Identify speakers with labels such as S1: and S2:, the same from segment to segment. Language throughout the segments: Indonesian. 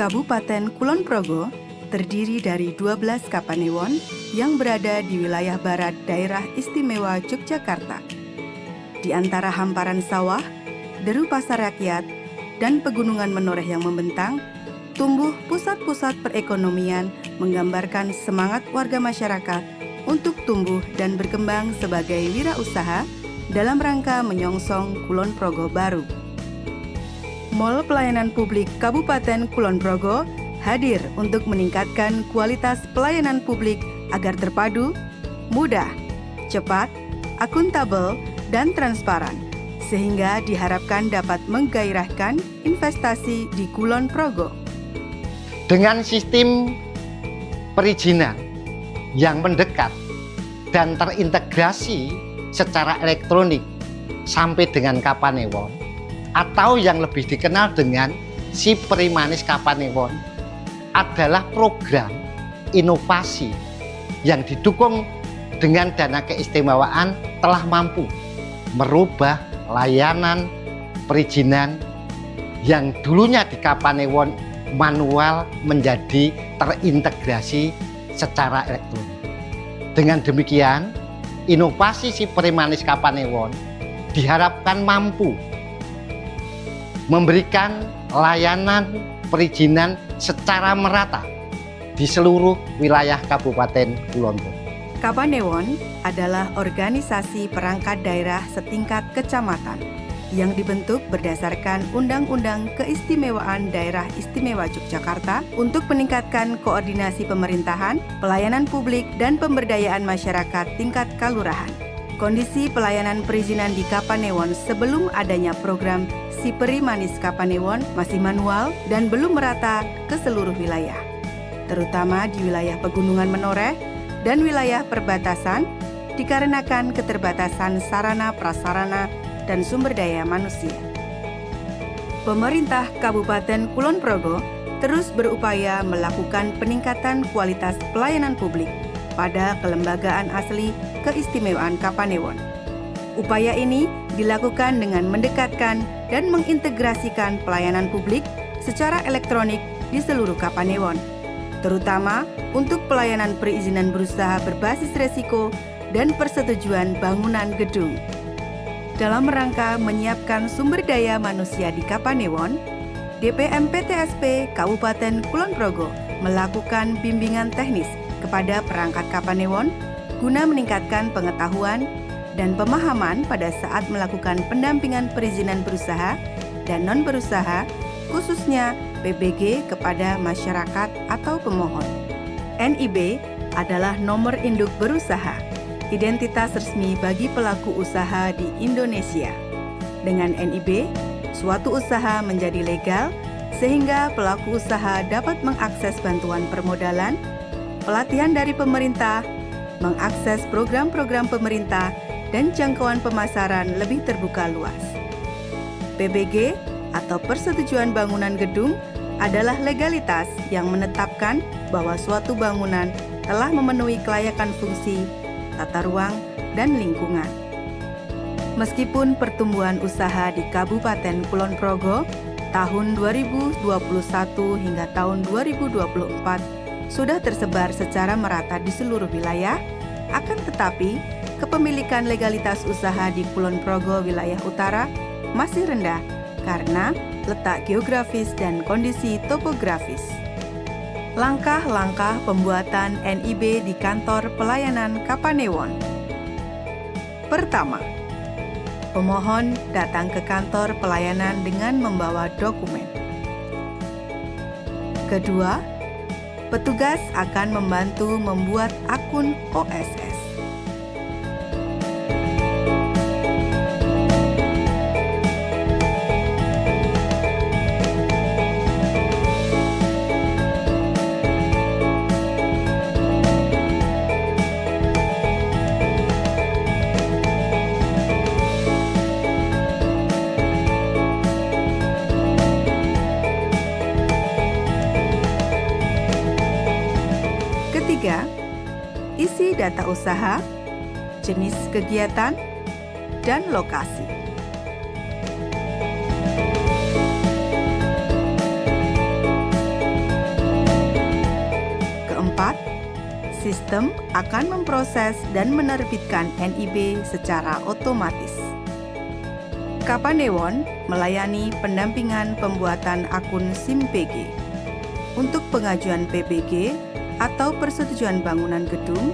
S1: Kabupaten Kulon Progo terdiri dari 12 kapanewon yang berada di wilayah barat daerah istimewa Yogyakarta. Di antara hamparan sawah, deru pasar rakyat, dan pegunungan menoreh yang membentang, tumbuh pusat-pusat perekonomian menggambarkan semangat warga masyarakat untuk tumbuh dan berkembang sebagai wirausaha dalam rangka menyongsong Kulon Progo baru. Mall Pelayanan Publik Kabupaten Kulon Progo hadir untuk meningkatkan kualitas pelayanan publik agar terpadu, mudah, cepat, akuntabel, dan transparan, sehingga diharapkan dapat menggairahkan investasi di Kulon Progo.
S2: Dengan sistem perizinan yang mendekat dan terintegrasi secara elektronik sampai dengan Kapanewon, atau yang lebih dikenal dengan si Perimanis Kapanewon, adalah program inovasi yang didukung dengan dana keistimewaan telah mampu merubah layanan perizinan yang dulunya di Kapanewon manual menjadi terintegrasi secara elektronik. Dengan demikian, inovasi si Perimanis Kapanewon diharapkan mampu memberikan layanan perizinan secara merata di seluruh wilayah Kabupaten Kulon Progo.
S1: Kapanewon adalah organisasi perangkat daerah setingkat kecamatan yang dibentuk berdasarkan Undang-Undang Keistimewaan Daerah Istimewa Yogyakarta untuk meningkatkan koordinasi pemerintahan, pelayanan publik, dan pemberdayaan masyarakat tingkat kalurahan. Kondisi pelayanan perizinan di Kapanewon sebelum adanya program Si Perimanis Kapanewon masih manual dan belum merata ke seluruh wilayah, terutama di wilayah Pegunungan Menoreh dan wilayah perbatasan dikarenakan keterbatasan sarana prasarana dan sumber daya manusia. Pemerintah Kabupaten Kulon Progo terus berupaya melakukan peningkatan kualitas pelayanan publik pada kelembagaan asli keistimewaan Kapanewon. Upaya ini dilakukan dengan mendekatkan dan mengintegrasikan pelayanan publik secara elektronik di seluruh Kapanewon, terutama untuk pelayanan perizinan berusaha berbasis resiko dan persetujuan bangunan gedung. Dalam rangka menyiapkan sumber daya manusia di Kapanewon, DPM PTSP Kabupaten Kulon Progo melakukan bimbingan teknis kepada perangkat Kapanewon guna meningkatkan pengetahuan dan pemahaman pada saat melakukan pendampingan perizinan berusaha dan non-berusaha, khususnya PBG kepada masyarakat atau pemohon. NIB adalah nomor induk berusaha, identitas resmi bagi pelaku usaha di Indonesia. Dengan NIB, suatu usaha menjadi legal sehingga pelaku usaha dapat mengakses bantuan permodalan, pelatihan dari pemerintah, mengakses program-program pemerintah, dan jangkauan pemasaran lebih terbuka luas. PBG atau persetujuan bangunan gedung adalah legalitas yang menetapkan bahwa suatu bangunan telah memenuhi kelayakan fungsi, tata ruang, dan lingkungan. Meskipun pertumbuhan usaha di Kabupaten Kulon Progo tahun 2021 hingga tahun 2024 sudah tersebar secara merata di seluruh wilayah, akan tetapi kepemilikan legalitas usaha di Kulon Progo wilayah utara masih rendah karena letak geografis dan kondisi topografis. Langkah-langkah pembuatan NIB di kantor pelayanan Kapanewon. Pertama, pemohon datang ke kantor pelayanan dengan membawa dokumen. Kedua, petugas akan membantu membuat akun OSS. Ketiga, isi data usaha, jenis kegiatan, dan lokasi. Sistem akan memproses dan menerbitkan NIB secara otomatis. Kapanewon melayani pendampingan pembuatan akun SIM PG. Untuk pengajuan PBG atau persetujuan bangunan gedung,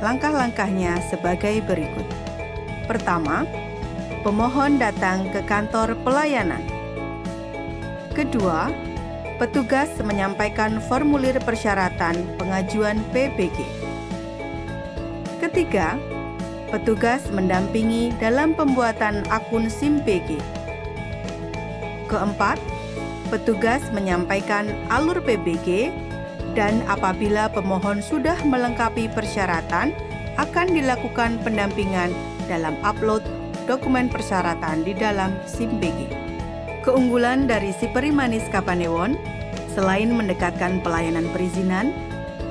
S1: langkah-langkahnya sebagai berikut. Pertama, pemohon datang ke kantor pelayanan. Kedua, petugas menyampaikan formulir persyaratan pengajuan PBG. Ketiga, petugas mendampingi dalam pembuatan akun SIM PG. Keempat, petugas menyampaikan alur PBG dan apabila pemohon sudah melengkapi persyaratan, akan dilakukan pendampingan dalam upload dokumen persyaratan di dalam SIM PG. Keunggulan dari Si Peri Manis Kapanewon, selain mendekatkan pelayanan perizinan,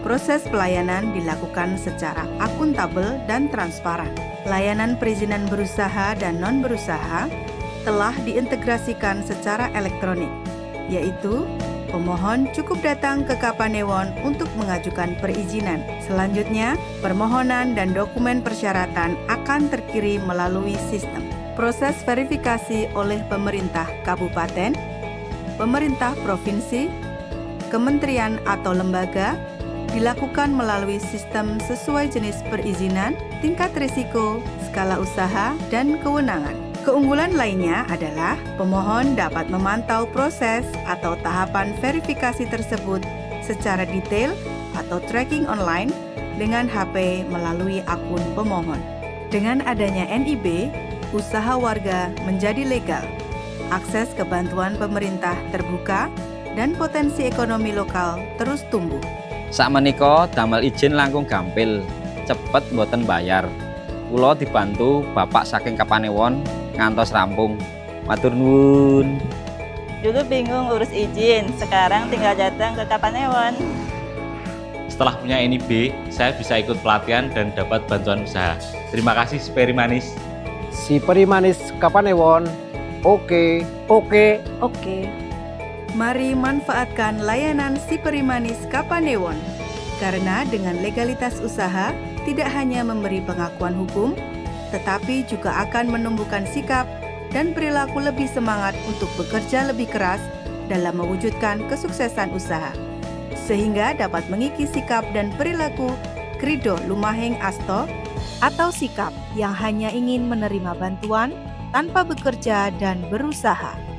S1: proses pelayanan dilakukan secara akuntabel dan transparan. Layanan perizinan berusaha dan non-berusaha telah diintegrasikan secara elektronik, yaitu pemohon cukup datang ke Kapanewon untuk mengajukan perizinan. Selanjutnya, permohonan dan dokumen persyaratan akan terkirim melalui sistem. Proses verifikasi oleh pemerintah kabupaten, pemerintah provinsi, kementerian atau lembaga dilakukan melalui sistem sesuai jenis perizinan, tingkat risiko, skala usaha, dan kewenangan. Keunggulan lainnya adalah pemohon dapat memantau proses atau tahapan verifikasi tersebut secara detail atau tracking online dengan HP melalui akun pemohon. Dengan adanya NIB, usaha warga menjadi legal, akses ke bantuan pemerintah terbuka, dan potensi ekonomi lokal terus tumbuh.
S3: Sakmenika damel izin langkung gampil, cepet mboten bayar. Kula dibantu bapak saking Kapanewon ngantos rampung. Matur nuwun.
S4: Dulu bingung urus izin, sekarang tinggal datang ke Kapanewon.
S5: Setelah punya NIB, saya bisa ikut pelatihan dan dapat bantuan usaha. Terima kasih Si Peri Manis.
S6: Si Peri Manis Kapanewon. Oke.
S1: Mari manfaatkan layanan Si Peri Manis Kapanewon. Karena dengan legalitas usaha, tidak hanya memberi pengakuan hukum, tetapi juga akan menumbuhkan sikap dan perilaku lebih semangat untuk bekerja lebih keras dalam mewujudkan kesuksesan usaha, sehingga dapat mengikis sikap dan perilaku Krido Lumahing Asto atau sikap yang hanya ingin menerima bantuan tanpa bekerja dan berusaha.